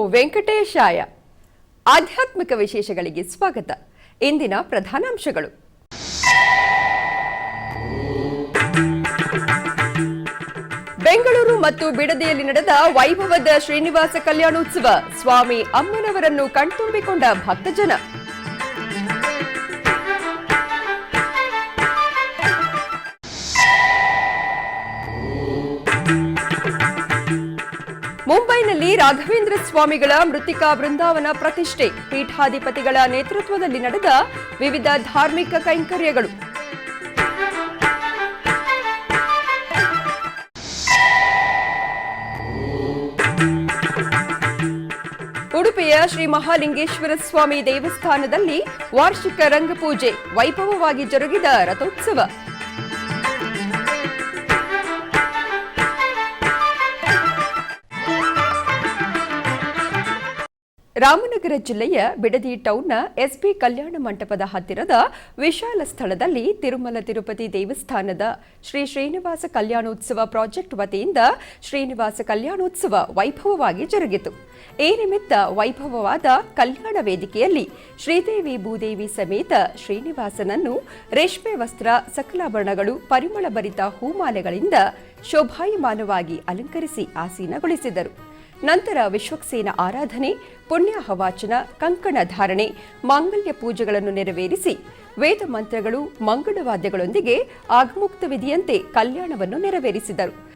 ವೆಂಕಟೇಶಾಯ. ಆಧ್ಯಾತ್ಮಿಕ ವಿಶೇಷಗಳಿಗೆ ಸ್ವಾಗತ. ಇಂದಿನ ಪ್ರಧಾನಾಂಶಗಳು. ಬೆಂಗಳೂರು ಮತ್ತು ಬಿಡದಿಯಲ್ಲಿ ನಡೆದ ವೈಭವದ ಶ್ರೀನಿವಾಸ ಕಲ್ಯಾಣೋತ್ಸವ. ಸ್ವಾಮಿ ಅಮ್ಮನವರನ್ನು ಕಣ್ತುಂಬಿಕೊಂಡ ಭಕ್ತಜನ. ಮುಂಬೈನಲ್ಲಿ ರಾಘವೇಂದ್ರ ಸ್ವಾಮಿಗಳ ಮೃತ್ತಿಕಾ ಬೃಂದಾವನ ಪ್ರತಿಷ್ಠೆ. ಪೀಠಾಧಿಪತಿಗಳ ನೇತೃತ್ವದಲ್ಲಿ ನಡೆದ ವಿವಿಧ ಧಾರ್ಮಿಕ ಕೈಂಕರ್ಯಗಳು. ಉಡುಪಿಯ ಶ್ರೀ ಮಹಾಲಿಂಗೇಶ್ವರ ಸ್ವಾಮಿ ದೇವಸ್ಥಾನದಲ್ಲಿ ವಾರ್ಷಿಕ ರಂಗಪೂಜೆ. ವೈಭವವಾಗಿ ಜರುಗಿದ ರಥೋತ್ಸವ. ರಾಮನಗರ ಜಿಲ್ಲೆಯ ಬಿಡದಿ ಟೌನ್ನ ಎಸ್ಬಿ ಕಲ್ಯಾಣ ಮಂಟಪದ ಹತ್ತಿರದ ವಿಶಾಲ ಸ್ಥಳದಲ್ಲಿ ತಿರುಮಲ ತಿರುಪತಿ ದೇವಸ್ಥಾನದ ಶ್ರೀ ಶ್ರೀನಿವಾಸ ಕಲ್ಯಾಣೋತ್ಸವ ಪ್ರಾಜೆಕ್ಟ್ ವತಿಯಿಂದ ಶ್ರೀನಿವಾಸ ಕಲ್ಯಾಣೋತ್ಸವ ವೈಭವವಾಗಿ ಜರುಗಿತು. ಈ ನಿಮಿತ್ತ ವೈಭವವಾದ ಕಲ್ಯಾಣ ವೇದಿಕೆಯಲ್ಲಿ ಶ್ರೀದೇವಿ ಭೂದೇವಿ ಸಮೇತ ಶ್ರೀನಿವಾಸನನ್ನು ರೇಷ್ಮೆ ವಸ್ತ್ರ, ಸಕಲಾಭರಣಗಳು, ಪರಿಮಳ ಭರಿತ ಹೂಮಾಲೆಗಳಿಂದ ಶೋಭಾಯಮಾನವಾಗಿ ಅಲಂಕರಿಸಿ ಆಸೀನಗೊಳಿಸಿದರು. ನಂತರ ವಿಶ್ವಕ್ಸೇನ ಆರಾಧನೆ, ಪುಣ್ಯಾಹ ವಾಚನ, ಕಂಕಣ ಧಾರಣೆ, ಮಾಂಗಲ್ಯ ಪೂಜೆಗಳನ್ನು ನೆರವೇರಿಸಿ ವೇದ ಮಂತ್ರಗಳು, ಮಂಗಳವಾದ್ಯಗಳೊಂದಿಗೆ ಆಗಮುಕ್ತ ವಿಧಿಯಂತೆ ಕಲ್ಯಾಣವನ್ನು ನೆರವೇರಿಸಿದರು.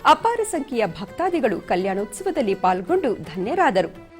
ಅಪಾರ ಸಂಖ್ಯೆಯ ಭಕ್ತಾದಿಗಳು ಕಲ್ಯಾಣೋತ್ಸವದಲ್ಲಿ ಪಾಲ್ಗೊಂಡು ಧನ್ಯರಾದರು.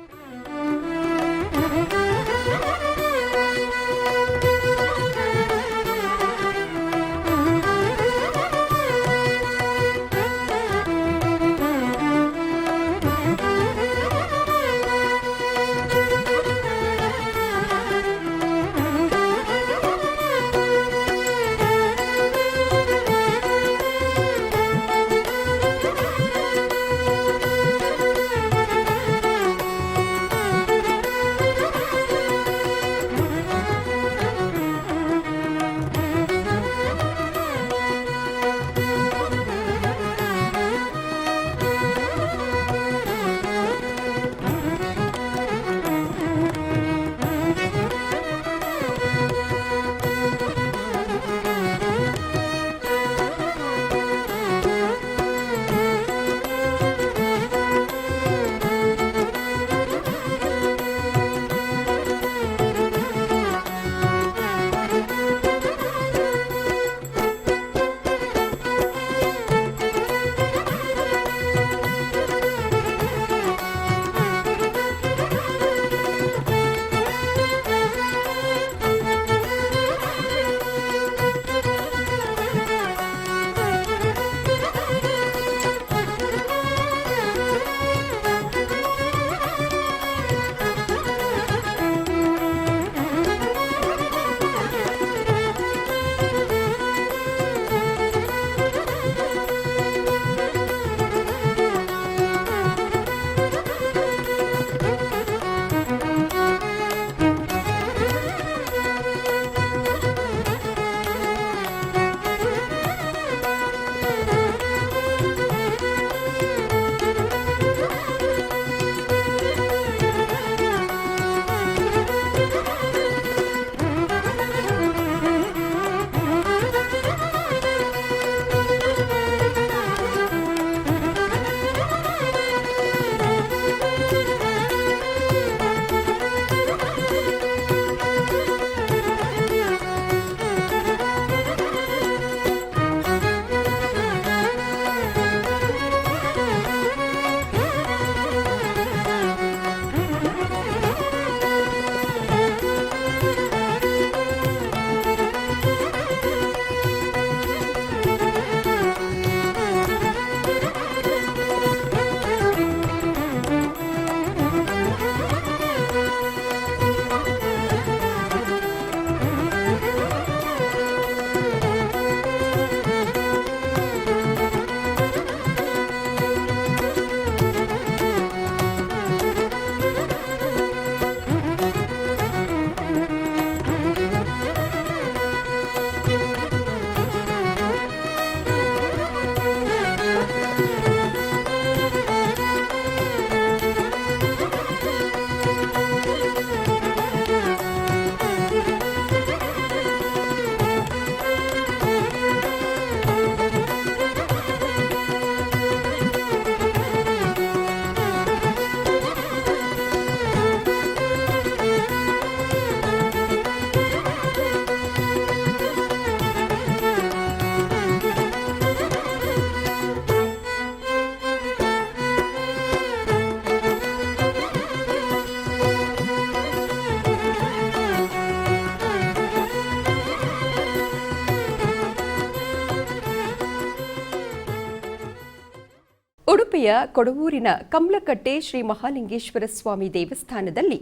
ಉಡುಪಿಯ ಕೊಡವೂರಿನ ಕಮ್ಲಕಟ್ಟೆ ಶ್ರೀ ಮಹಾಲಿಂಗೇಶ್ವರ ಸ್ವಾಮಿ ದೇವಸ್ಥಾನದಲ್ಲಿ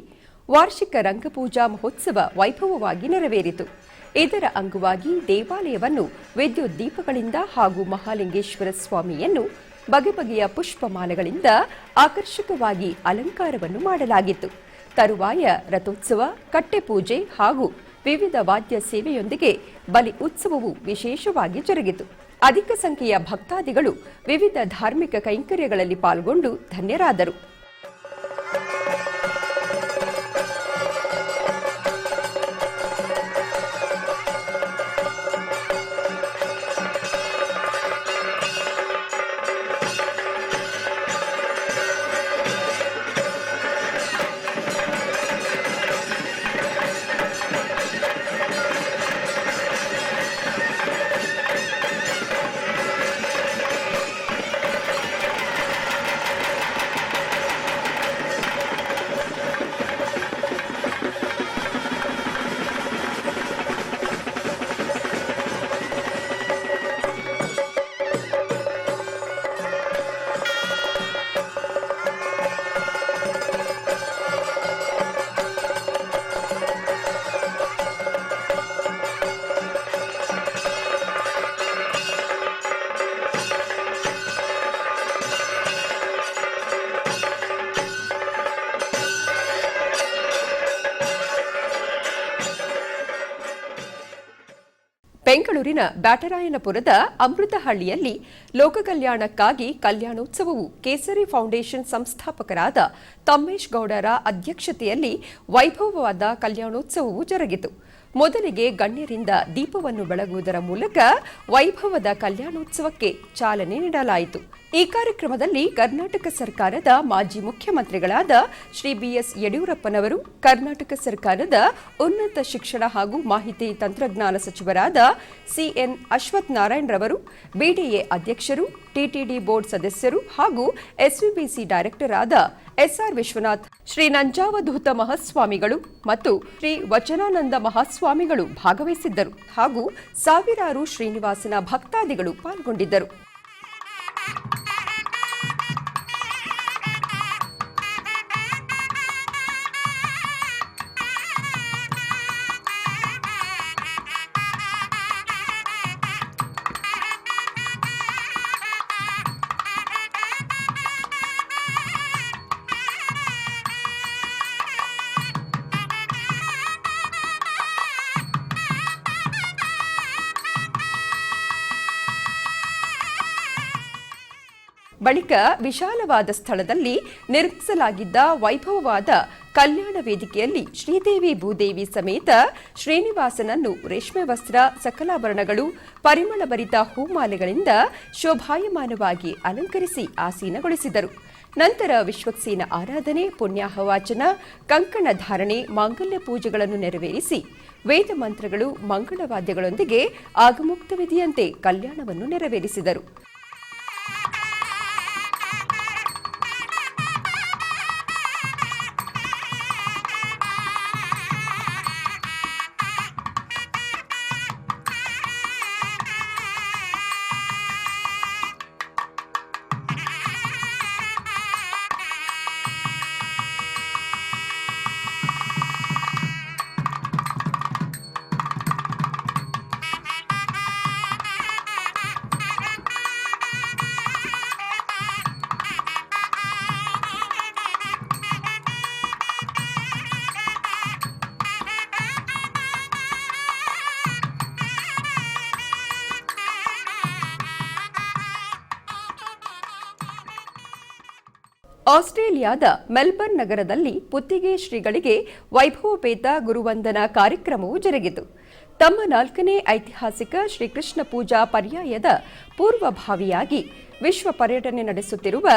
ವಾರ್ಷಿಕ ರಂಗಪೂಜಾ ಮಹೋತ್ಸವ ವೈಭವವಾಗಿ ನೆರವೇರಿತು. ಇದರ ಅಂಗವಾಗಿ ದೇವಾಲಯವನ್ನು ವಿದ್ಯುತ್ ದೀಪಗಳಿಂದ ಹಾಗೂ ಮಹಾಲಿಂಗೇಶ್ವರ ಸ್ವಾಮಿಯನ್ನು ಬಗೆ ಬಗೆಯ ಪುಷ್ಪಮಾಲೆಗಳಿಂದ ಆಕರ್ಷಕವಾಗಿ ಅಲಂಕಾರವನ್ನು ಮಾಡಲಾಗಿತ್ತು. ತರುವಾಯ ರಥೋತ್ಸವ, ಕಟ್ಟೆಪೂಜೆ ಹಾಗೂ ವಿವಿಧ ವಾದ್ಯ ಸೇವೆಯೊಂದಿಗೆ ಬಲಿ ಉತ್ಸವವು ವಿಶೇಷವಾಗಿ ಜರುಗಿತು. ಅಧಿಕ ಸಂಖ್ಯೆಯ ಭಕ್ತಾದಿಗಳು ವಿವಿಧ ಧಾರ್ಮಿಕ ಕೈಂಕರ್ಯಗಳಲ್ಲಿ ಪಾಲ್ಗೊಂಡು ಧನ್ಯರಾದರು. ಬೆಂಗಳೂರಿನ ಬ್ಯಾಟರಾಯನಪುರದ ಅಮೃತಹಳ್ಳಿಯಲ್ಲಿ ಲೋಕ ಕಲ್ಯಾಣಕ್ಕಾಗಿ ಕಲ್ಯಾಣೋತ್ಸವವು ಕೇಸರಿ ಫೌಂಡೇಶನ್ ಸಂಸ್ಥಾಪಕರಾದ ತಮ್ಮೇಶ್ ಗೌಡರ ಅಧ್ಯಕ್ಷತೆಯಲ್ಲಿ ವೈಭವವಾದ ಕಲ್ಯಾಣೋತ್ಸವವು ಜರುಗಿತು. ಮೊದಲಿಗೆ ಗಣ್ಯರಿಂದ ದೀಪವನ್ನು ಬೆಳಗುವುದರ ಮೂಲಕ ವೈಭವದ ಕಲ್ಯಾಣೋತ್ಸವಕ್ಕೆ ಚಾಲನೆ ನೀಡಲಾಯಿತು. ಈ ಕಾರ್ಯಕ್ರಮದಲ್ಲಿ ಕರ್ನಾಟಕ ಸರ್ಕಾರದ ಮಾಜಿ ಮುಖ್ಯಮಂತ್ರಿಗಳಾದ ಶ್ರೀ ಬಿಎಸ್ ಯಡಿಯೂರಪ್ಪನವರು, ಕರ್ನಾಟಕ ಸರ್ಕಾರದ ಉನ್ನತ ಶಿಕ್ಷಣ ಹಾಗೂ ಮಾಹಿತಿ ತಂತ್ರಜ್ಞಾನ ಸಚಿವರಾದ ಸಿಎನ್ ಅಶ್ವಥ್ ನಾರಾಯಣ್ ರವರು, ಬಿಡಿಎ ಅಧ್ಯಕ್ಷರು, ಟಿಟಿಡಿ ಬೋರ್ಡ್ ಸದಸ್ಯರು ಹಾಗೂ ಎಸ್ವಿಬಿಸಿ ಡೈರೆಕ್ಟರ್ ಆದ ಎಸ್ಆರ್ ವಿಶ್ವನಾಥ್, ಶ್ರೀ ನಂಜಾವಧೂತ ಮಹಾಸ್ವಾಮಿಗಳು ಮತ್ತು ಶ್ರೀ ವಚನಾನಂದ ಮಹಾಸ್ವಾಮಿಗಳು ಭಾಗವಹಿಸಿದ್ದರು ಹಾಗೂ ಸಾವಿರಾರು ಶ್ರೀನಿವಾಸನ ಭಕ್ತಾದಿಗಳು ಪಾಲ್ಗೊಂಡಿದ್ದರು. ಬಳಿಕ ವಿಶಾಲವಾದ ಸ್ಥಳದಲ್ಲಿ ನಿರ್ಮಿಸಲಾಗಿದ್ದ ವೈಭವವಾದ ಕಲ್ಯಾಣ ವೇದಿಕೆಯಲ್ಲಿ ಶ್ರೀದೇವಿ ಭೂದೇವಿ ಸಮೇತ ಶ್ರೀನಿವಾಸನನ್ನು ರೇಷ್ಮೆ ವಸ್ತ್ರ, ಸಕಲಾಭರಣಗಳು, ಪರಿಮಳಭರಿತ ಹೂಮಾಲೆಗಳಿಂದ ಶೋಭಾಯಮಾನವಾಗಿ ಅಲಂಕರಿಸಿ ಆಸೀನಗೊಳಿಸಿದರು. ನಂತರ ವಿಶ್ವಕ್ಸೇನ ಆರಾಧನೆ, ಪುಣ್ಯಾಹವಾಚನ, ಕಂಕಣ ಧಾರಣೆ, ಮಾಂಗಲ್ಯ ಪೂಜೆಗಳನ್ನು ನೆರವೇರಿಸಿ ವೇದ ಮಂತ್ರಗಳು, ಮಂಗಳವಾದ್ಯಗಳೊಂದಿಗೆ ಆಗಮುಕ್ತ ವಿಧಿಯಂತೆ ಕಲ್ಯಾಣವನ್ನು ನೆರವೇರಿಸಿದರು. ಆಸ್ಟ್ರೇಲಿಯಾದ ಮೆಲ್ಬರ್ನ್ ನಗರದಲ್ಲಿ ಪುತ್ತಿಗೆ ಶ್ರೀಗಳಿಗೆ ವೈಭವೋಪೇತ ಗುರುವಂದನಾ ಕಾರ್ಯಕ್ರಮವು ಜರುಗಿತು. ತಮ್ಮ 4ನೇ ಐತಿಹಾಸಿಕ ಶ್ರೀಕೃಷ್ಣ ಪೂಜಾ ಪರ್ಯಾಯದ ಪೂರ್ವಭಾವಿಯಾಗಿ ವಿಶ್ವ ಪರ್ಯಟನೆ ನಡೆಸುತ್ತಿರುವ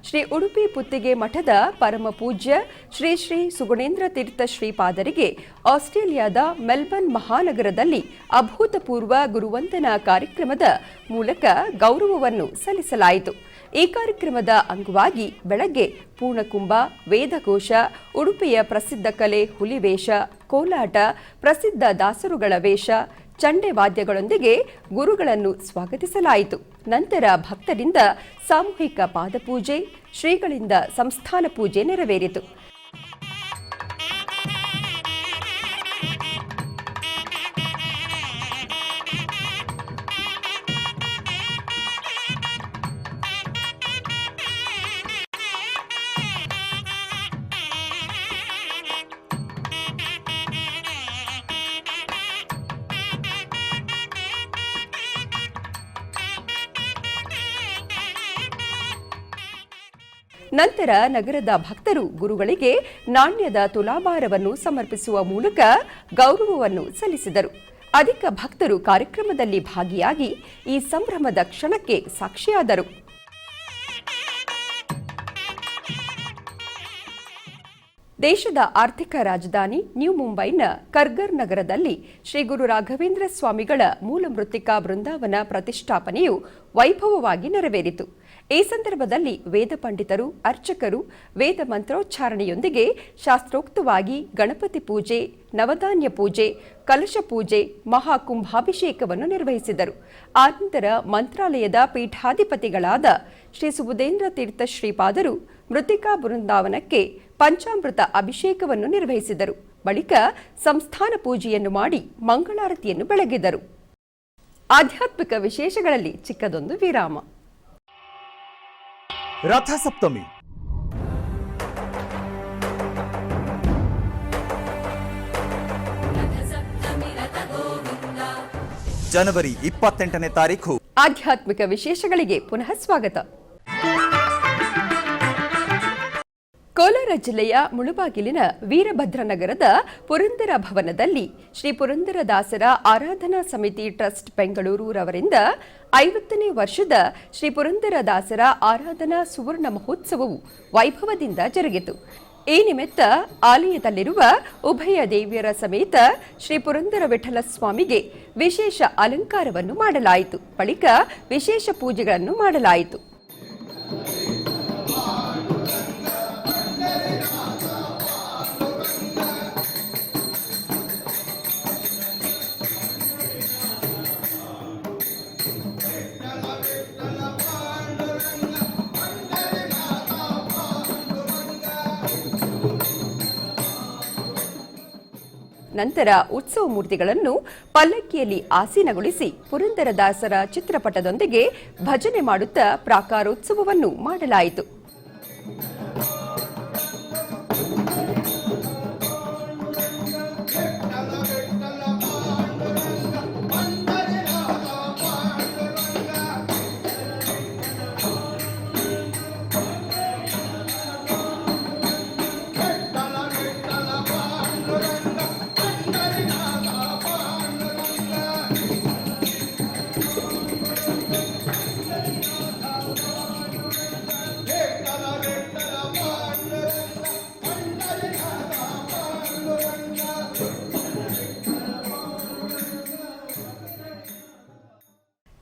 ಶ್ರೀ ಉಡುಪಿ ಪುತ್ತಿಗೆ ಮಠದ ಪರಮ ಪೂಜ್ಯ ಶ್ರೀ ಶ್ರೀ ಸುಗುಣೇಂದ್ರ ತೀರ್ಥ ಶ್ರೀಪಾದರಿಗೆ ಆಸ್ಟ್ರೇಲಿಯಾದ ಮೆಲ್ಬರ್ನ್ ಮಹಾನಗರದಲ್ಲಿ ಅಭೂತಪೂರ್ವ ಗುರುವಂದನಾ ಕಾರ್ಯಕ್ರಮದ ಮೂಲಕ ಗೌರವವನ್ನು ಸಲ್ಲಿಸಲಾಯಿತು. ಈ ಕಾರ್ಯಕ್ರಮದ ಅಂಗವಾಗಿ ಬೆಳಗ್ಗೆ ಪೂರ್ಣಕುಂಭ, ವೇದಘೋಷ, ಉಡುಪಿಯ ಪ್ರಸಿದ್ಧ ಕಲೆ ಹುಲಿವೇಷ, ಕೋಲಾಟ, ಪ್ರಸಿದ್ಧ ದಾಸರುಗಳ ವೇಷ, ಚಂಡೆ ವಾದ್ಯಗಳೊಂದಿಗೆ ಗುರುಗಳನ್ನು ಸ್ವಾಗತಿಸಲಾಯಿತು. ನಂತರ ಭಕ್ತರಿಂದ ಸಾಮೂಹಿಕ ಪಾದಪೂಜೆ, ಶ್ರೀಗಳಿಂದ ಸಂಸ್ಥಾನ ಪೂಜೆ ನೆರವೇರಿತು. ನಂತರ ನಗರದ ಭಕ್ತರು ಗುರುಗಳಿಗೆ ನಾಣ್ಯದ ತುಲಾಭಾರವನ್ನು ಸಮರ್ಪಿಸುವ ಮೂಲಕ ಗೌರವವನ್ನು ಸಲ್ಲಿಸಿದರು. ಅಧಿಕ ಭಕ್ತರು ಕಾರ್ಯಕ್ರಮದಲ್ಲಿ ಭಾಗಿಯಾಗಿ ಈ ಸಂಭ್ರಮದ ಕ್ಷಣಕ್ಕೆ ಸಾಕ್ಷಿಯಾದರು. ದೇಶದ ಆರ್ಥಿಕ ರಾಜಧಾನಿ ನ್ಯೂ ಮುಂಬೈನ ಕರ್ಗರ್ ನಗರದಲ್ಲಿ ಶ್ರೀ ಗುರು ರಾಘವೇಂದ್ರ ಸ್ವಾಮಿಗಳ ಮೂಲ ಮೃತ್ತಿಕಾ ಬೃಂದಾವನ ಪ್ರತಿಷ್ಠಾಪನೆಯು ವೈಭವವಾಗಿ ನೆರವೇರಿತು. ಈ ಸಂದರ್ಭದಲ್ಲಿ ವೇದ ಪಂಡಿತರು, ಅರ್ಚಕರು ವೇದ ಮಂತ್ರೋಚ್ಚಾರಣೆಯೊಂದಿಗೆ ಶಾಸ್ತ್ರೋಕ್ತವಾಗಿ ಗಣಪತಿ ಪೂಜೆ, ನವಧಾನ್ಯ ಪೂಜೆ, ಕಲಶ ಪೂಜೆ, ಮಹಾಕುಂಭಾಭಿಷೇಕವನ್ನು ನಿರ್ವಹಿಸಿದರು. ಆನಂತರ ಮಂತ್ರಾಲಯದ ಪೀಠಾಧಿಪತಿಗಳಾದ ಶ್ರೀ ಸುಬುಧೇಂದ್ರ ತೀರ್ಥ ಶ್ರೀಪಾದರು ಮೃತ್ತಿಕಾ ಬೃಂದಾವನಕ್ಕೆ ಪಂಚಾಮೃತ ಅಭಿಷೇಕವನ್ನು ನಿರ್ವಹಿಸಿದರು. ಬಳಿಕ ಸಂಸ್ಥಾನ ಪೂಜೆಯನ್ನು ಮಾಡಿ ಮಂಗಳಾರತಿಯನ್ನು ಬೆಳಗಿದರು. ಆಧ್ಯಾತ್ಮಿಕ ವಿಶೇಷಗಳಲ್ಲಿ ಚಿಕ್ಕದೊಂದು ವಿರಾಮ. ರಥಸಪ್ತಮಿ ಜನವರಿ 28ನೇ ತಾರೀಖು. ಆಧ್ಯಾತ್ಮಿಕ ವಿಶೇಷಗಳಿಗೆ ಪುನಃ ಸ್ವಾಗತ. ಕೋಲಾರ ಜಿಲ್ಲೆಯ ಮುಳುಬಾಗಿಲಿನ ವೀರಭದ್ರನಗರದ ಪುರಂದರ ಭವನದಲ್ಲಿ ಶ್ರೀ ಪುರಂದರದಾಸರ ಆರಾಧನಾ ಸಮಿತಿ ಟ್ರಸ್ಟ್ ಬೆಂಗಳೂರು ರವರಿಂದ 50ನೇ ವರ್ಷದ ಶ್ರೀ ಪುರಂದರದಾಸರ ಆರಾಧನಾ ಸುವರ್ಣ ಮಹೋತ್ಸವವು ವೈಭವದಿಂದ ಜರುಗಿತು. ಈ ನಿಮಿತ್ತ ಆಲಯದಲ್ಲಿರುವ ಉಭಯ ದೇವಿಯರ ಸಮೇತ ಶ್ರೀ ಪುರಂದರ ವಿಠಲ ಸ್ವಾಮಿಗೆ ವಿಶೇಷ ಅಲಂಕಾರವನ್ನು ಮಾಡಲಾಯಿತು. ಬಳಿಕ ವಿಶೇಷ ಪೂಜೆಗಳನ್ನು ಮಾಡಲಾಯಿತು. ನಂತರ ಉತ್ಸವ ಮೂರ್ತಿಗಳನ್ನು ಪಲ್ಲಕ್ಕಿಯಲ್ಲಿ ಆಸೀನಗೊಳಿಸಿ ಪುರಂದರದಾಸರ ಚಿತ್ರಪಟದೊಂದಿಗೆ ಭಜನೆ ಮಾಡುತ್ತಾ ಪ್ರಾಕಾರೋತ್ಸವವನ್ನು ಮಾಡಲಾಯಿತು.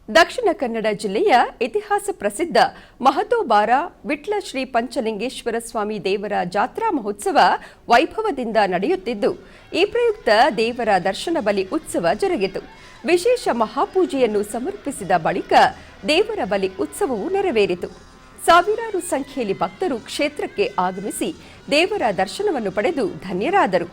ದಕ್ಷಿಣ ಕನ್ನಡ ಜಿಲ್ಲೆಯ ಇತಿಹಾಸ ಪ್ರಸಿದ್ಧ ಮಹತೋಬಾರ ವಿಟ್ಲ ಶ್ರೀ ಪಂಚಲಿಂಗೇಶ್ವರ ಸ್ವಾಮಿ ದೇವರ ಜಾತ್ರಾ ಮಹೋತ್ಸವ ವೈಭವದಿಂದ ನಡೆಯುತ್ತಿದ್ದು, ಈ ಪ್ರಯುಕ್ತ ದೇವರ ದರ್ಶನ ಬಲಿ ಉತ್ಸವ ಜರುಗಿತು. ವಿಶೇಷ ಮಹಾಪೂಜೆಯನ್ನು ಸಮರ್ಪಿಸಿದ ಬಳಿಕ ದೇವರ ಬಲಿ ಉತ್ಸವವು ನೆರವೇರಿತು. ಸಾವಿರಾರು ಸಂಖ್ಯೆಯಲ್ಲಿ ಭಕ್ತರು ಕ್ಷೇತ್ರಕ್ಕೆ ಆಗಮಿಸಿ ದೇವರ ದರ್ಶನವನ್ನು ಪಡೆದು ಧನ್ಯರಾದರು.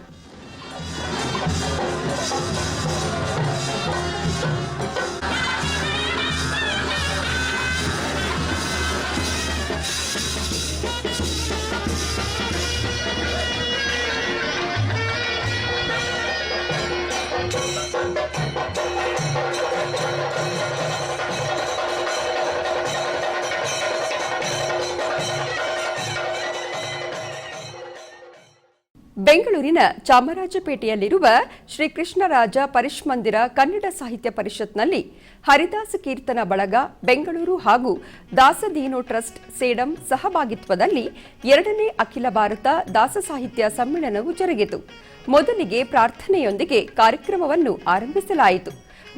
ಬೆಂಗಳೂರಿನ ಚಾಮರಾಜಪೇಟೆಯಲ್ಲಿರುವ ಶ್ರೀ ಕೃಷ್ಣರಾಜ ಪರಿಷ್ಮಂದಿರ ಕನ್ನಡ ಸಾಹಿತ್ಯ ಪರಿಷತ್ನಲ್ಲಿ ಹರಿದಾಸ ಕೀರ್ತನ ಬಳಗ ಬೆಂಗಳೂರು ಹಾಗೂ ದಾಸದೀನೋ ಟ್ರಸ್ಟ್ ಸೇಡಂ ಸಹಭಾಗಿತ್ವದಲ್ಲಿ 2ನೇ ಅಖಿಲ ಭಾರತ ದಾಸ ಸಾಹಿತ್ಯ ಸಮ್ಮೇಳನವು ಜರುಗಿತು. ಮೊದಲಿಗೆ ಪ್ರಾರ್ಥನೆಯೊಂದಿಗೆ ಕಾರ್ಯಕ್ರಮವನ್ನು ಆರಂಭಿಸಲಾಯಿತು.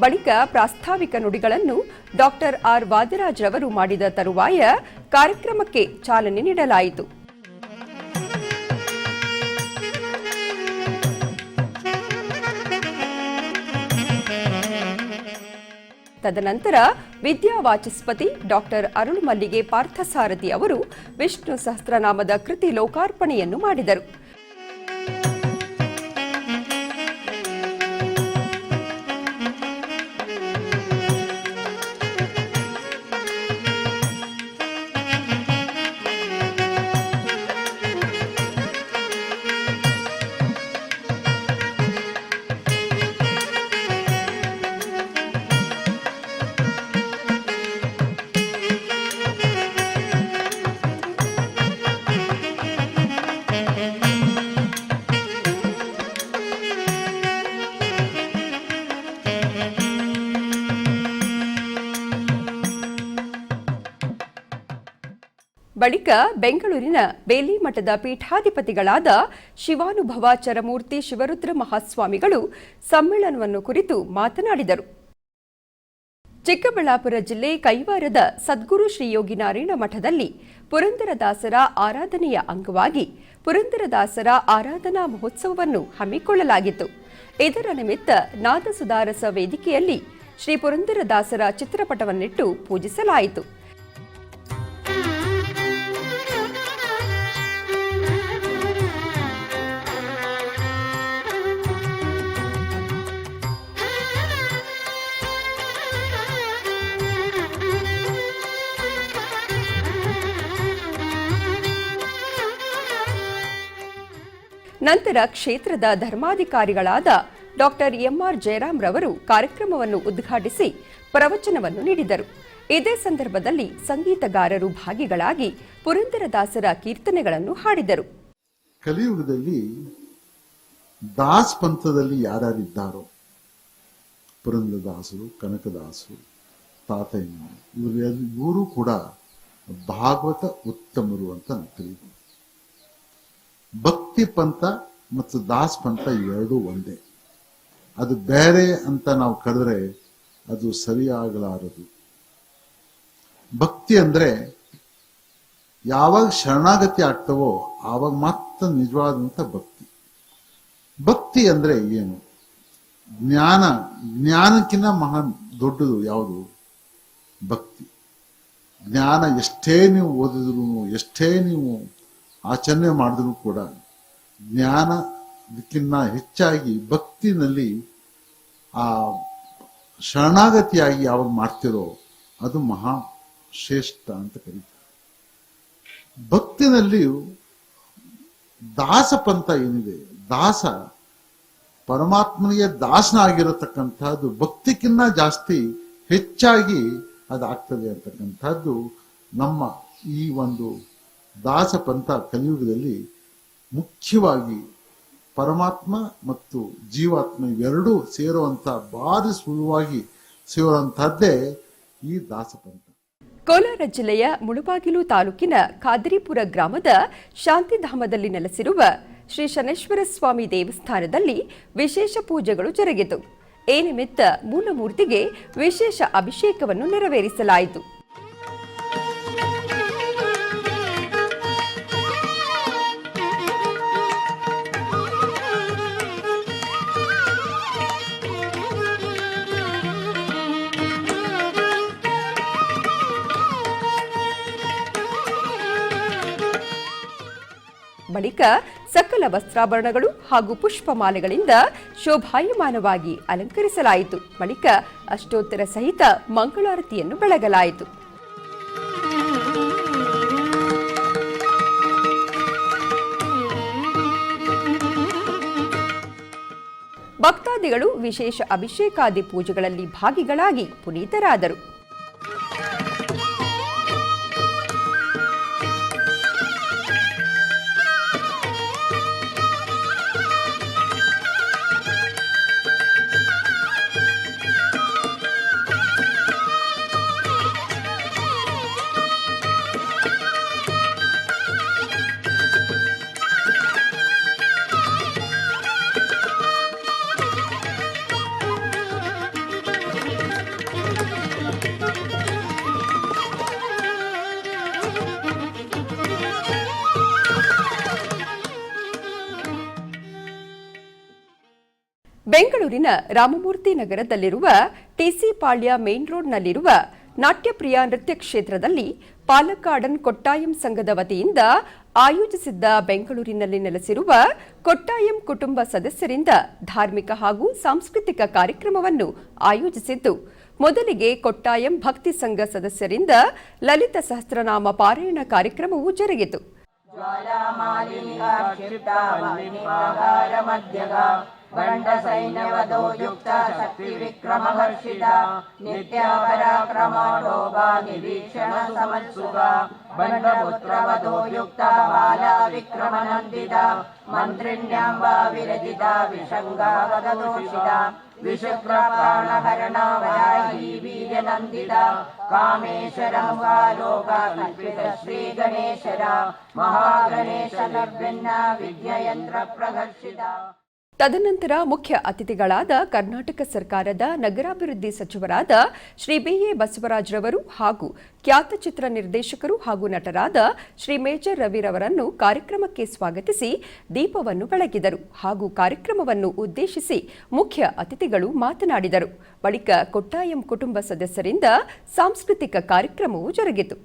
ಬಳಿಕ ಪ್ರಾಸ್ತಾವಿಕ ನುಡಿಗಳನ್ನು ಡಾಕ್ಟರ್ ಆರ್ ವಾದಿರಾಜ್ ರವರು ಮಾಡಿದ ತರುವಾಯ ಕಾರ್ಯಕ್ರಮಕ್ಕೆ ಚಾಲನೆ ನೀಡಲಾಯಿತು. ತದನಂತರ ವಿದ್ಯಾವಾಚಸ್ಪತಿ ಡಾಕ್ಟರ್ ಅರುಳ್ ಮಲ್ಲಿಗೆ ಪಾರ್ಥಸಾರಥಿ ಅವರು ವಿಷ್ಣು ಸಹಸ್ರನಾಮದ ಕೃತಿ ಲೋಕಾರ್ಪಣೆಯನ್ನು ಮಾಡಿದರು. ಬಳಿಕ ಬೆಂಗಳೂರಿನ ಬೇಲಿಮಠದ ಪೀಠಾಧಿಪತಿಗಳಾದ ಶಿವಾನುಭವಾಚರಮೂರ್ತಿ ಶಿವರುದ್ರ ಮಹಾಸ್ವಾಮಿಗಳು ಸಮ್ಮೇಳನವನ್ನು ಕುರಿತು ಮಾತನಾಡಿದರು. ಚಿಕ್ಕಬಳ್ಳಾಪುರ ಜಿಲ್ಲೆ ಕೈವಾರದ ಸದ್ಗುರು ಶ್ರೀ ಯೋಗಿನಾರಾಯಣ ಮಠದಲ್ಲಿ ಪುರಂದರದಾಸರ ಆರಾಧನೆಯ ಅಂಗವಾಗಿ ಪುರಂದರದಾಸರ ಆರಾಧನಾ ಮಹೋತ್ಸವವನ್ನು ಹಮ್ಮಿಕೊಳ್ಳಲಾಗಿತ್ತು. ಇದರ ನಿಮಿತ್ತ ನಾದಸುಧಾರಸ ವೇದಿಕೆಯಲ್ಲಿ ಶ್ರೀ ಪುರಂದರದಾಸರ ಚಿತ್ರಪಟವನ್ನಿಟ್ಟು ಪೂಜಿಸಲಾಯಿತು. ನಂತರ ಕ್ಷೇತ್ರದ ಧರ್ಮಾಧಿಕಾರಿಗಳಾದ ಡಾಕ್ಟರ್ ಎಂಆರ್ ಜಯರಾಮ್ ರವರು ಕಾರ್ಯಕ್ರಮವನ್ನು ಉದ್ಘಾಟಿಸಿ ಪ್ರವಚನವನ್ನು ನೀಡಿದರು. ಇದೇ ಸಂದರ್ಭದಲ್ಲಿ ಸಂಗೀತಗಾರರು ಭಾಗಿಗಳಾಗಿ ಪುರಂದರದಾಸರ ಕೀರ್ತನೆಗಳನ್ನು ಹಾಡಿದರು. ಕಲಿಯುಗದಲ್ಲಿ ದಾಸ್ ಪಂಥದಲ್ಲಿ ಯಾರ್ಯಾರಿದ್ದಾರೋ ಪುರಂದರದಾಸರು, ಕನಕದಾಸರು, ತಾತಯ್ಯ ಇವರು ಕೂಡ ಭಾಗವತ ಉತ್ತಮರು ಅಂತ ನಾವು ತಿಳಿದು. ಭಕ್ತಿ ಪಂಥ ಮತ್ತು ದಾಸ್ ಪಂಥ ಎರಡೂ ಒಂದೇ. ಅದು ಬೇರೆ ಅಂತ ನಾವು ಕರೆದ್ರೆ ಅದು ಸರಿಯಾಗಲಾರದು. ಭಕ್ತಿ ಅಂದ್ರೆ ಯಾವಾಗ ಶರಣಾಗತಿ ಆಗ್ತವೋ ಆವಾಗ ಮಾತ್ರ ನಿಜವಾದಂತ ಭಕ್ತಿ. ಭಕ್ತಿ ಅಂದ್ರೆ ಏನು? ಜ್ಞಾನಕ್ಕಿಂತ ಮಹಾನ್ ದೊಡ್ಡದು ಯಾವುದು? ಭಕ್ತಿ. ಜ್ಞಾನ ಎಷ್ಟೇ ನೀವು ಓದಿದ್ರು, ಎಷ್ಟೇ ನೀವು ಆಚರಣೆ ಮಾಡಿದ್ರು ಕೂಡ ಜ್ಞಾನಕ್ಕಿಂತ ಹೆಚ್ಚಾಗಿ ಭಕ್ತಿನಲ್ಲಿ ಆ ಶರಣಾಗತಿಯಾಗಿ ಯಾವಾಗ ಮಾಡ್ತಿರೋ ಅದು ಮಹಾ ಶ್ರೇಷ್ಠ ಅಂತ ಕರೀತಾರೆ. ಭಕ್ತಿನಲ್ಲಿಯೂ ದಾಸ ಪಂಥ ಏನಿದೆ, ದಾಸ ಪರಮಾತ್ಮನಿಗೆ ದಾಸನಾಗಿರತಕ್ಕಂಥದ್ದು ಭಕ್ತಿಗಿನ್ನ ಜಾಸ್ತಿ ಹೆಚ್ಚಾಗಿ ಅದಾಗ್ತದೆ ಅಂತಕ್ಕಂಥದ್ದು ನಮ್ಮ ಈ ಒಂದು ದಾಸ ಪಂಥ ಕಲಿಯುಗದಲ್ಲಿ ಮುಖ್ಯವಾಗಿ ಪರಮಾತ್ಮ ಮತ್ತು ಜೀವಾತ್ಮ ಇವೆರಡೂ ಸೇರುವಂತ ಭಾರಿ ಸುಲಭವಾಗಿ ಸೇರುವಂತಹದ್ದೇ ಈ ದಾಸ ಪಂಥ. ಕೋಲಾರ ಜಿಲ್ಲೆಯ ಮುಳುಬಾಗಿಲು ತಾಲೂಕಿನ ಖಾದ್ರಿಪುರ ಗ್ರಾಮದ ಶಾಂತಿಧಾಮದಲ್ಲಿ ನೆಲೆಸಿರುವ ಶ್ರೀ ಶನೇಶ್ವರ ಸ್ವಾಮಿ ದೇವಸ್ಥಾನದಲ್ಲಿ ವಿಶೇಷ ಪೂಜೆಗಳು ಜರುಗಿತು. ಈ ನಿಮಿತ್ತ ಮೂಲಮೂರ್ತಿಗೆ ವಿಶೇಷ ಅಭಿಷೇಕವನ್ನು ನೆರವೇರಿಸಲಾಯಿತು. ಬಳಿಕ ಸಕಲ ವಸ್ತ್ರಾಭರಣಗಳು ಹಾಗೂ ಪುಷ್ಪಮಾಲೆಗಳಿಂದ ಶೋಭಾಯಮಾನವಾಗಿ ಅಲಂಕರಿಸಲಾಯಿತು. ಬಳಿಕ ಅಷ್ಟೋತ್ತರ ಸಹಿತ ಮಂಗಳಾರತಿಯನ್ನು ಬೆಳಗಲಾಯಿತು. ಭಕ್ತಾದಿಗಳು ವಿಶೇಷ ಅಭಿಷೇಕಾದಿ ಪೂಜೆಗಳಲ್ಲಿ ಭಾಗಿಗಳಾಗಿ ಪುನೀತರಾದರು. ಬೆಂಗಳೂರಿನ ರಾಮಮೂರ್ತಿ ನಗರದಲ್ಲಿರುವ ಟಿಸಿ ಪಾಳ್ಯ ಮೇನ್ ರೋಡ್ನಲ್ಲಿರುವ ನಾಟ್ಯಪ್ರಿಯ ನೃತ್ಯ ಕ್ಷೇತ್ರದಲ್ಲಿ ಪಾಲಕ್ಕಾಡನ್ ಕೊಟ್ಟಾಯಂ ಸಂಘದ ವತಿಯಿಂದ ಆಯೋಜಿಸಿದ್ದ ಬೆಂಗಳೂರಿನಲ್ಲಿ ನೆಲೆಸಿರುವ ಕೊಟ್ಟಾಯಂ ಕುಟುಂಬ ಸದಸ್ಯರಿಂದ ಧಾರ್ಮಿಕ ಹಾಗೂ ಸಾಂಸ್ಕೃತಿಕ ಕಾರ್ಯಕ್ರಮವನ್ನು ಆಯೋಜಿಸಿದ್ದು, ಮೊದಲಿಗೆ ಕೊಟ್ಟಾಯಂ ಭಕ್ತಿ ಸಂಘ ಸದಸ್ಯರಿಂದ ಲಲಿತ ಸಹಸ್ರನಾಮ ಪಾರಾಯಣ ಕಾರ್ಯಕ್ರಮವು ಜರುಗಿತು. ಗಂಡ ಸೈನ್ಯವದೋ ಯುಕ್ತ ಶಕ್ತಿ ವಿಕ್ರಮಹರ್ಷಿತ ನಿತ್ಯ ಪರಾಕ್ರಮೋಗ ನಿರೀಕ್ಷಣ ಸಮತ್ಸುಗ ಬಂಡಪುತ್ರವದೋ ಯುಕ್ತ ಬಾಲ ವಿಕ್ರಮನಂದಿತ ಮಂತ್ರಿಣ್ಯಾಂಬ ವಿರಜಿತ ವಿಷಂಗಾವದೋಷಿತ ವಿಷುಪ್ರಾಣಹರಣ ವರಾಹಿ ವೀರ್ಯನಂದಿತ ಕಾಮೇಶ್ವರ ಲೋಕ ಕಲ್ಪಿತ ಶ್ರೀ ಗಣೇಶರ ಮಹಾಗಣೇಶ ನಿರ್ಭಿನ್ನ ವಿದ್ಯಯಂತ್ರ ಪ್ರದರ್ಶಿತ. ತದನಂತರ ಮುಖ್ಯ ಅತಿಥಿಗಳಾದ ಕರ್ನಾಟಕ ಸರ್ಕಾರದ ನಗರಾಭಿವೃದ್ಧಿ ಸಚಿವರಾದ ಶ್ರೀ ಬಿಎ ಬಸವರಾಜ್ರವರು ಹಾಗೂ ಖ್ಯಾತ ಚಿತ್ರ ನಿರ್ದೇಶಕರು ಹಾಗೂ ನಟರಾದ ಶ್ರೀ ಮೇಜರ್ ರವಿರವರನ್ನು ಕಾರ್ಯಕ್ರಮಕ್ಕೆ ಸ್ವಾಗತಿಸಿ ದೀಪವನ್ನು ಬೆಳಗಿದರು ಹಾಗೂ ಕಾರ್ಯಕ್ರಮವನ್ನು ಉದ್ದೇಶಿಸಿ ಮುಖ್ಯ ಅತಿಥಿಗಳು ಮಾತನಾಡಿದರು. ಬಳಿಕ ಕೊಟ್ಟಾಯಂ ಕುಟುಂಬ ಸದಸ್ಯರಿಂದ ಸಾಂಸ್ಕೃತಿಕ ಕಾರ್ಯಕ್ರಮವೂ ಜರುಗಿತು.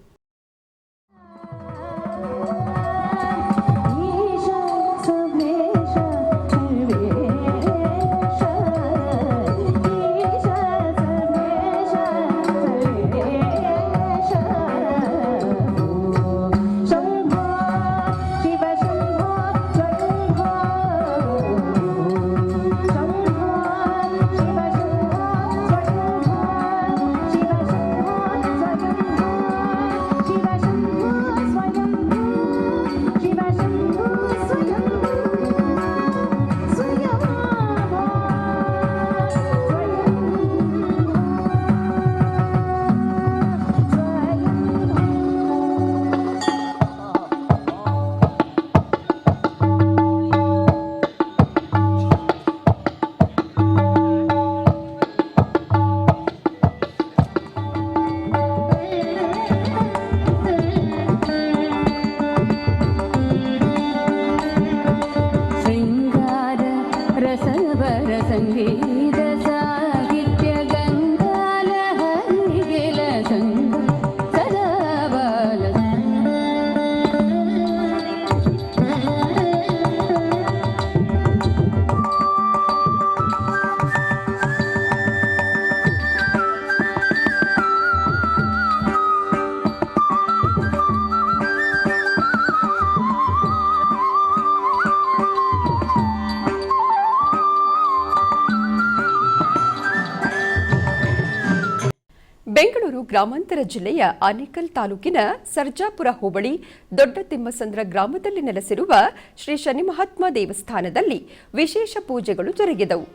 ಬೆಂಗಳೂರು ಗ್ರಾಮಾಂತರ ಜಿಲ್ಲೆಯ ಆನೇಕಲ್ ತಾಲೂಕಿನ ಸರ್ಜಾಪುರ ಹೋಬಳಿ ದೊಡ್ಡ ತಿಮ್ಮಸಂದ್ರ ಗ್ರಾಮದಲ್ಲಿ ನೆಲೆಸಿರುವ ಶ್ರೀ ಶನಿ ಮಹಾತ್ಮ ದೇವಸ್ಥಾನದಲ್ಲಿ ವಿಶೇಷ ಪೂಜೆಗಳು ಜರುಗಿದವು.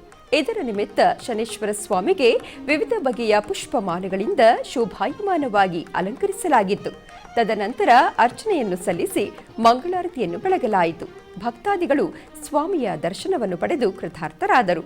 ಇದರ ನಿಮಿತ್ತ ಶನೇಶ್ವರ ಸ್ವಾಮಿಗೆ ವಿವಿಧ ಬಗೆಯ ಪುಷ್ಪಮಾಲೆಗಳಿಂದ ಶೋಭಾಯಮಾನವಾಗಿ ಅಲಂಕರಿಸಲಾಗಿತ್ತು. ತದನಂತರ ಅರ್ಚನೆಯನ್ನು ಸಲ್ಲಿಸಿ ಮಂಗಳಾರತಿಯನ್ನು ಬೆಳಗಲಾಯಿತು. ಭಕ್ತಾದಿಗಳು ಸ್ವಾಮಿಯ ದರ್ಶನವನ್ನು ಪಡೆದು ಕೃತಾರ್ಥರಾದರು.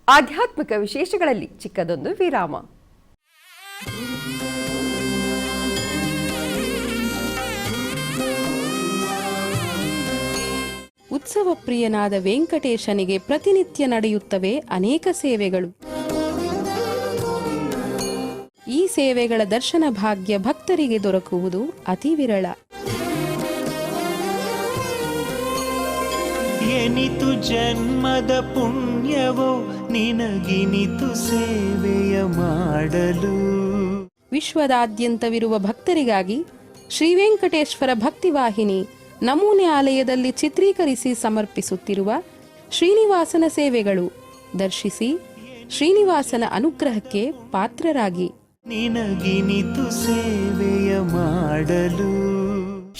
ಆಧ್ಯಾತ್ಮಿಕ ವಿಶೇಷಗಳಲ್ಲಿ ಚಿಕ್ಕದೊಂದು ವಿರಾಮ. ಉತ್ಸವ ಪ್ರಿಯನಾದ ವೆಂಕಟೇಶನಿಗೆ ಪ್ರತಿನಿತ್ಯ ನಡೆಯುತ್ತವೆ ಅನೇಕ ಸೇವೆಗಳು. ಈ ಸೇವೆಗಳ ದರ್ಶನ ಭಾಗ್ಯ ಭಕ್ತರಿಗೆ ದೊರಕುವುದು ಅತಿ ವಿರಳ. ಎನಿತು ಜನ್ಮದ ಪುಣ್ಯವೋ ನಿನಗಿನಿತು ಸೇವೆಯ ಮಾಡಲು. ವಿಶ್ವದಾದ್ಯಂತವಿರುವ ಭಕ್ತರಿಗಾಗಿ ಶ್ರೀ ವೆಂಕಟೇಶ್ವರ ಭಕ್ತಿವಾಹಿನಿ ನಮೂನೆ ಆಲಯದಲ್ಲಿ ಚಿತ್ರೀಕರಿಸಿ ಸಮರ್ಪಿಸುತ್ತಿರುವ ಶ್ರೀನಿವಾಸನ ಸೇವೆಗಳು ದರ್ಶಿಸಿ ಶ್ರೀನಿವಾಸನ ಅನುಗ್ರಹಕ್ಕೆ ಪಾತ್ರರಾಗಿ. ನಿನಗಿನಿತು ಸೇವೆಯ ಮಾಡಲು.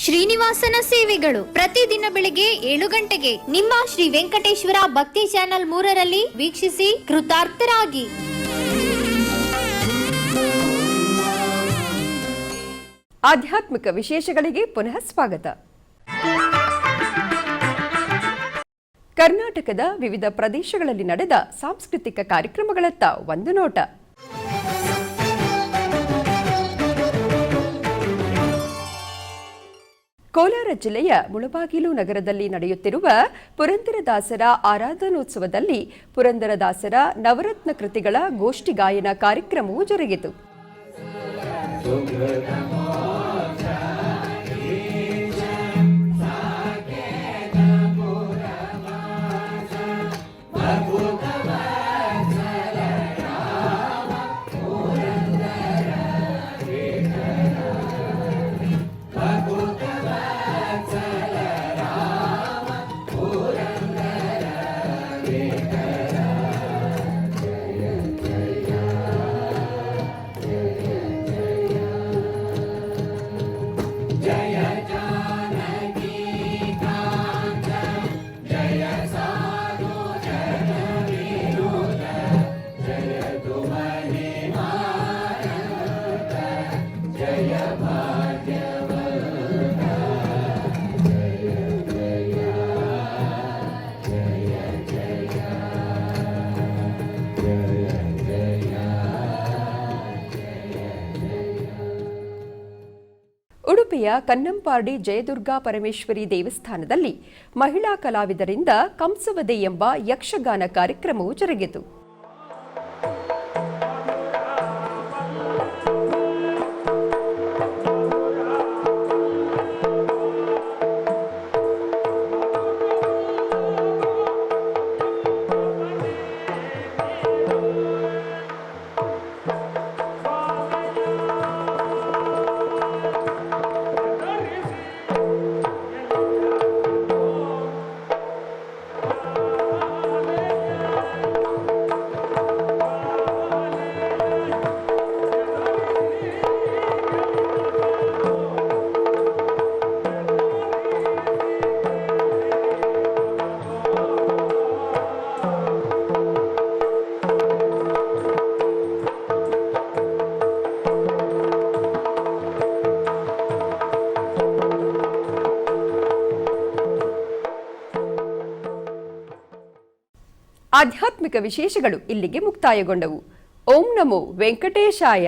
ಶ್ರೀನಿವಾಸನ ಸೇವೆಗಳು ಪ್ರತಿದಿನ ಬೆಳಿಗ್ಗೆ 7 ಗಂಟೆಗೆ ನಿಮ್ಮ ಶ್ರೀ ವೆಂಕಟೇಶ್ವರ ಭಕ್ತಿ ಚಾನೆಲ್ 3ರಲ್ಲಿ ವೀಕ್ಷಿಸಿ ಕೃತಾರ್ಥರಾಗಿ. ಆಧ್ಯಾತ್ಮಿಕ ವಿಶೇಷಗಳಿಗೆ ಪುನಃ ಸ್ವಾಗತ. ಕರ್ನಾಟಕದ ವಿವಿಧ ಪ್ರದೇಶಗಳಲ್ಲಿ ನಡೆದ ಸಾಂಸ್ಕೃತಿಕ ಕಾರ್ಯಕ್ರಮಗಳತ್ತ ಒಂದು ನೋಟ. ಕೋಲಾರ ಜಿಲ್ಲೆಯ ಮುಳಬಾಗಿಲು ನಗರದಲ್ಲಿ ನಡೆಯುತ್ತಿರುವ ಪುರಂದರದಾಸರ ಆರಾಧನೋತ್ಸವದಲ್ಲಿ ಪುರಂದರದಾಸರ ನವರತ್ನ ಕೃತಿಗಳ ಗೋಷ್ಠಿ ಗಾಯನ ಕಾರ್ಯಕ್ರಮವೂ ಜರುಗಿತು. ಉಡುಪಿಯ ಕನ್ನಂಪಾಡಿ ಜಯದುರ್ಗಾ ಪರಮೇಶ್ವರಿ ದೇವಸ್ಥಾನದಲ್ಲಿ ಮಹಿಳಾ ಕಲಾವಿದರಿಂದ ಕಂಸವದೆ ಎಂಬ ಯಕ್ಷಗಾನ ಕಾರ್ಯಕ್ರಮವು ಜರುಗಿತು. ಆಧ್ಯಾತ್ಮಿಕ ವಿಶೇಷಗಳು ಇಲ್ಲಿಗೆ ಮುಕ್ತಾಯಗೊಂಡವು. ಓಂ ನಮೋ ವೆಂಕಟೇಶಾಯ.